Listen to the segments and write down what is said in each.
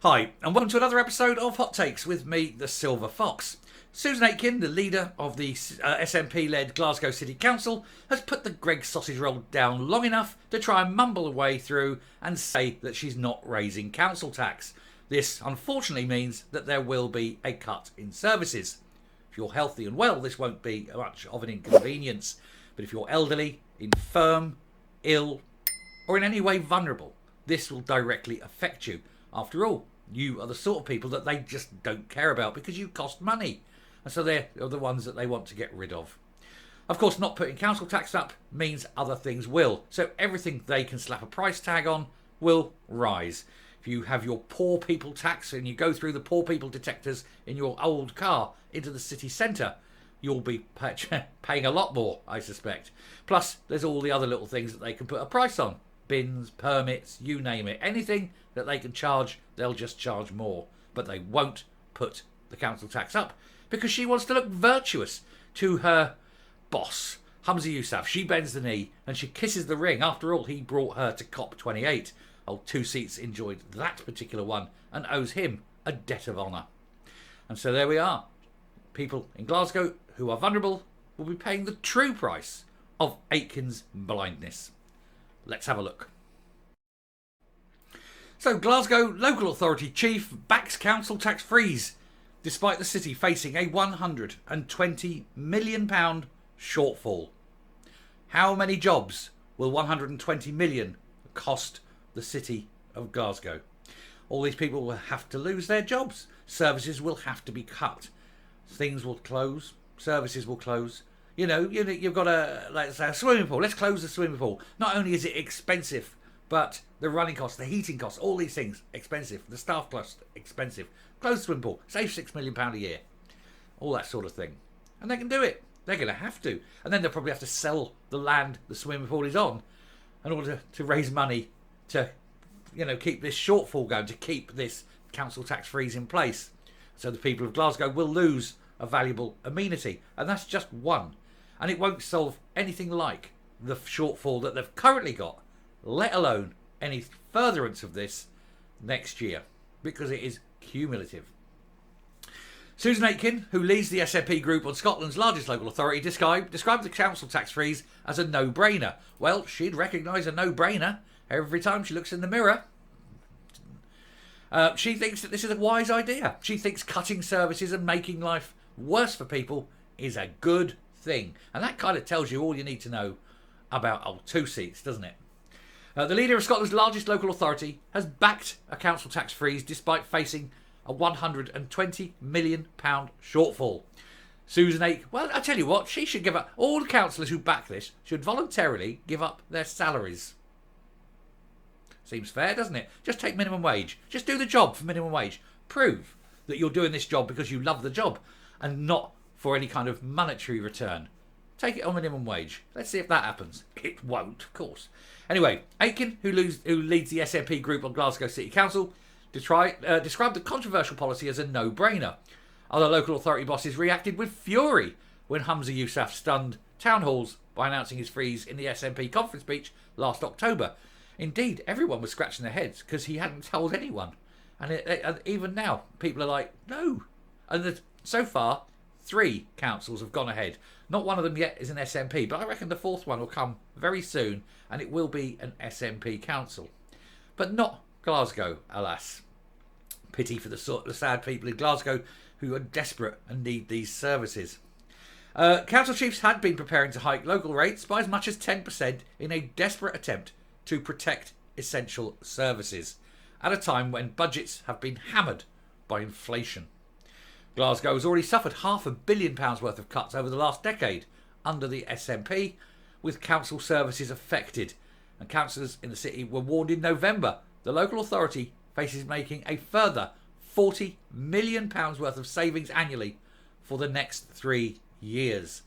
Hi, and welcome to another episode of Hot Takes with me, the Silver Fox. Susan Aitkin, the leader of the SNP-led Glasgow City Council, has put the Greggs sausage roll down long enough to try and mumble her way through and say that she's not raising council tax. This, unfortunately, means that there will be a cut in services. If you're healthy and well, this won't be much of an inconvenience. But if you're elderly, infirm, ill, or in any way vulnerable, this will directly affect you. After all, you are the sort of people that they just don't care about because you cost money. And so they're the ones that they want to get rid of. Of course, not putting council tax up means other things will. So everything they can slap a price tag on will rise. If you have your poor people tax and you go through the poor people detectors in your old car into the city centre, you'll be paying a lot more, I suspect. Plus, there's all the other little things that they can put a price on. Bins, permits, you name it. Anything that they can charge, they'll just charge more. But they won't put the council tax up because she wants to look virtuous to her boss, Humza Yousaf. She bends the knee and she kisses the ring. After all, he brought her to COP28. Old Two Seats enjoyed that particular one and owes him a debt of honour. And so there we are. People in Glasgow who are vulnerable will be paying the true price of Aitkin's blindness. Let's have a look. So, Glasgow local authority chief backs council tax freeze, despite the city facing a £120 million shortfall. How many jobs will £120 million cost the city of Glasgow? All these people will have to lose their jobs. Services will have to be cut. Things will close. Services will close. You've got a swimming pool. Let's close the swimming pool. Not only is it expensive, but the running costs, the heating costs, all these things, expensive. The staff costs, expensive. Close the swimming pool. Save £6 million a year. All that sort of thing. And they can do it. They're going to have to. And then they'll probably have to sell the land the swimming pool is on in order to raise money to, keep this shortfall going, to keep this council tax freeze in place. So the people of Glasgow will lose a valuable amenity. And that's just one. And it won't solve anything like the shortfall that they've currently got, let alone any furtherance of this next year, because it is cumulative. Susan Aitkin, who leads the SNP group on Scotland's largest local authority, described the council tax freeze as a no-brainer. Well, she'd recognise a no-brainer every time she looks in the mirror. She thinks that this is a wise idea. She thinks cutting services and making life worse for people is a good thing. And that kind of tells you all you need to know about old Two Seats, doesn't it? The leader of Scotland's largest local authority has backed a council tax freeze despite facing a £120 million shortfall. Susan Aitken, well, I tell you what, she should give up. All the councillors who back this should voluntarily give up their salaries. Seems fair, doesn't it? Just take minimum wage. Just do the job for minimum wage. Prove that you're doing this job because you love the job and not for any kind of monetary return. Take it on minimum wage. Let's see if that happens. It won't, of course. Anyway, Aitkin, who leads the SNP group on Glasgow City Council, described the controversial policy as a no-brainer. Other local authority bosses reacted with fury when Humza Yousaf stunned town halls by announcing his freeze in the SNP conference speech last October. Indeed, everyone was scratching their heads because he hadn't told anyone. And even now, people are like, no. And so far, 3 councils have gone ahead. Not one of them yet is an SNP, but I reckon the 4th one will come very soon, and it will be an SNP council. But not Glasgow, alas. Pity for the sad people in Glasgow who are desperate and need these services. Council chiefs had been preparing to hike local rates by as much as 10% in a desperate attempt to protect essential services at a time when budgets have been hammered by inflation. Glasgow has already suffered £500 million worth of cuts over the last decade under the SNP, with council services affected. And councillors in the city were warned in November the local authority faces making a further £40 million worth of savings annually for the next 3 years.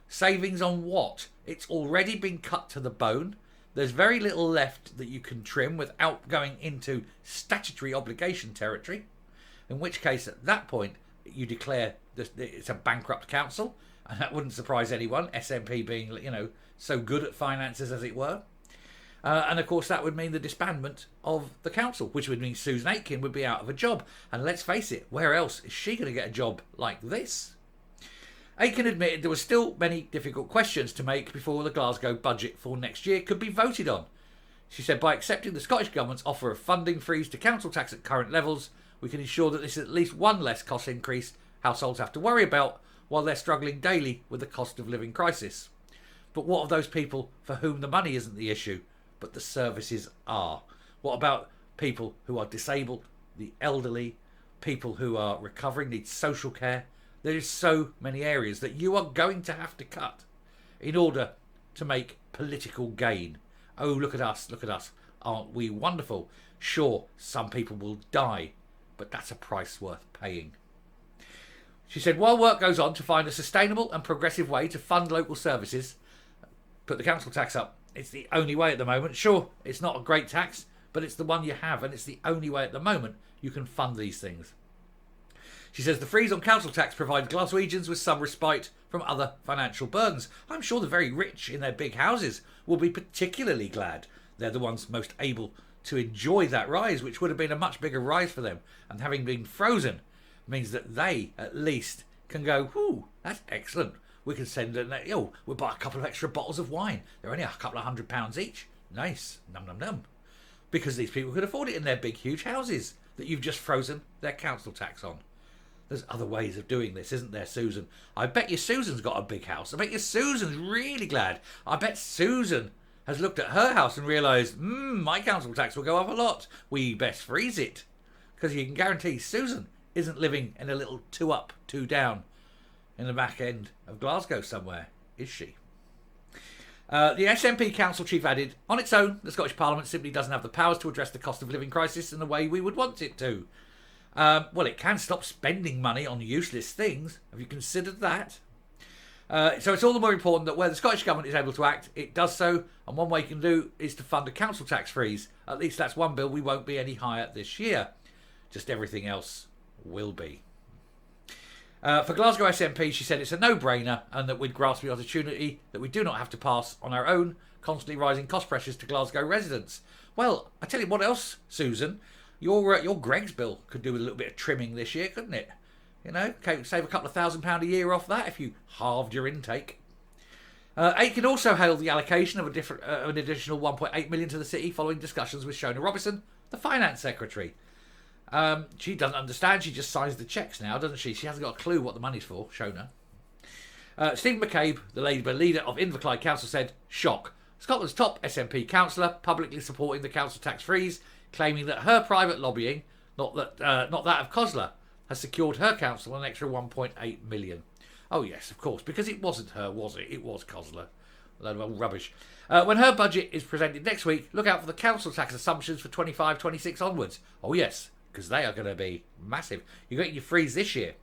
Savings on what? It's already been cut to the bone. There's very little left that you can trim without going into statutory obligation territory, in which case at that point you declare that it's a bankrupt council, and that wouldn't surprise anyone, SNP being, so good at finances as it were. And of course that would mean the disbandment of the council, which would mean Susan Aitkin would be out of a job. And let's face it, where else is she going to get a job like this? Aitkin admitted there were still many difficult questions to make before the Glasgow budget for next year could be voted on. She said by accepting the Scottish Government's offer of funding freeze to council tax at current levels, we can ensure that this is at least one less cost increase households have to worry about while they're struggling daily with the cost of living crisis. But what of those people for whom the money isn't the issue, but the services are? What about people who are disabled, the elderly, people who are recovering, need social care? There is so many areas that you are going to have to cut in order to make political gain. Oh, look at us, aren't we wonderful? Sure, some people will die, but that's a price worth paying. She said, while work goes on to find a sustainable and progressive way to fund local services, put the council tax up. It's the only way at the moment. Sure, it's not a great tax, but it's the one you have, and it's the only way at the moment you can fund these things. She says the freeze on council tax provides Glaswegians with some respite from other financial burdens. I'm sure the very rich in their big houses will be particularly glad. They're the ones most able to enjoy that rise, which would have been a much bigger rise for them. And having been frozen means that they at least can go, whoo, that's excellent. We can send we'll buy a couple of extra bottles of wine. They're only a couple of £100 each. Nice. Num num num. Because these people could afford it in their big, huge houses that you've just frozen their council tax on. There's other ways of doing this, isn't there, Susan? I bet you Susan's got a big house. I bet you Susan's really glad. I bet Susan has looked at her house and realised, my council tax will go up a lot. We best freeze it. Because you can guarantee Susan isn't living in a little 2 up, 2 down in the back end of Glasgow somewhere, is she? The SNP council chief added, on its own, the Scottish Parliament simply doesn't have the powers to address the cost of living crisis in the way we would want it to. Well, it can stop spending money on useless things. Have you considered that? So it's all the more important that where the Scottish Government is able to act, it does so. And one way you can do is to fund a council tax freeze. At least that's one bill we won't be any higher this year. Just everything else will be. For Glasgow SNP, she said it's a no-brainer and that we'd grasp the opportunity that we do not have to pass on our own constantly rising cost pressures to Glasgow residents. Well, I tell you what else, Susan. Your Greg's bill could do with a little bit of trimming this year, couldn't it? You know, save a couple of £1,000 a year off that if you halved your intake. Aitkin also hailed the allocation of an additional £1.8 million to the city following discussions with Shona Robertson, the Finance Secretary. She doesn't understand. She just signs the cheques now, doesn't she? She hasn't got a clue what the money's for, Shona. Stephen McCabe, the Labour leader of Inverclyde Council, said, shock. Scotland's top SNP councillor publicly supporting the council tax freeze, claiming that her private lobbying, not that of Cosler, has secured her council an extra £1.8 million. Oh yes, of course, because it wasn't her, was it? It was Cosler. A load of old rubbish. When her budget is presented next week, look out for the council tax assumptions for 25-26 onwards. Oh yes, because they are going to be massive. You're getting your freeze this year,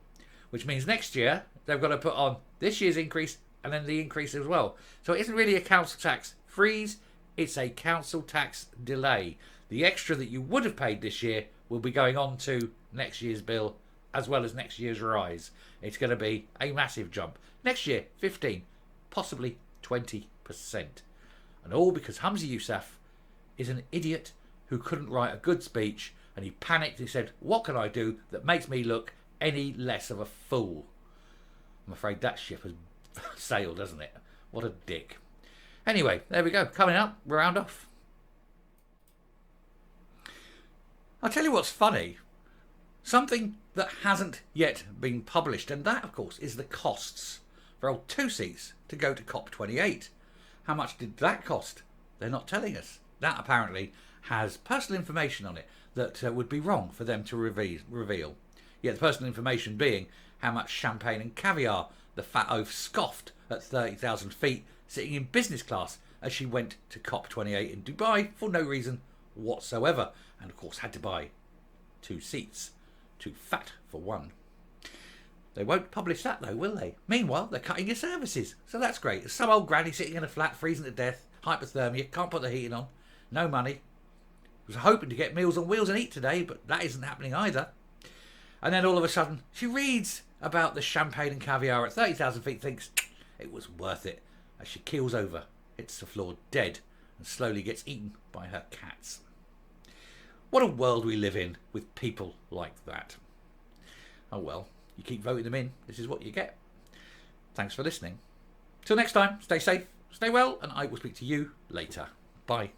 which means next year they've got to put on this year's increase and then the increase as well. So it isn't really a council tax freeze, it's a council tax delay. The extra that you would have paid this year will be going on to next year's bill as well as next year's rise. It's going to be a massive jump. Next year, 15, possibly 20%. And all because Humza Yousaf is an idiot who couldn't write a good speech, and he panicked. He said, what can I do that makes me look any less of a fool? I'm afraid that ship has sailed, hasn't it? What a dick. Anyway, there we go. Coming up, round off. I'll tell you what's funny. Something that hasn't yet been published, and that, of course, is the costs for old 2 seats to go to COP28. How much did that cost? They're not telling us. That apparently has personal information on it that would be wrong for them to reveal. Yet the personal information being how much champagne and caviar the fat oaf scoffed at 30,000 feet sitting in business class as she went to COP28 in Dubai for no reason whatsoever, and of course had to buy 2 seats. Too fat for one. They won't publish that though, will they? Meanwhile, they're cutting your services, so that's great. Some old granny sitting in a flat freezing to death, hypothermia, can't put the heating on, no money. Was hoping to get Meals on Wheels and eat today, but that isn't happening either. And then all of a sudden, she reads about the champagne and caviar at 30,000 feet, thinks it was worth it, as she keels over, hits the floor dead and slowly gets eaten by her cats. What a world we live in with people like that. Oh well, you keep voting them in, this is what you get. Thanks for listening. Till next time, stay safe, stay well, and I will speak to you later. Bye.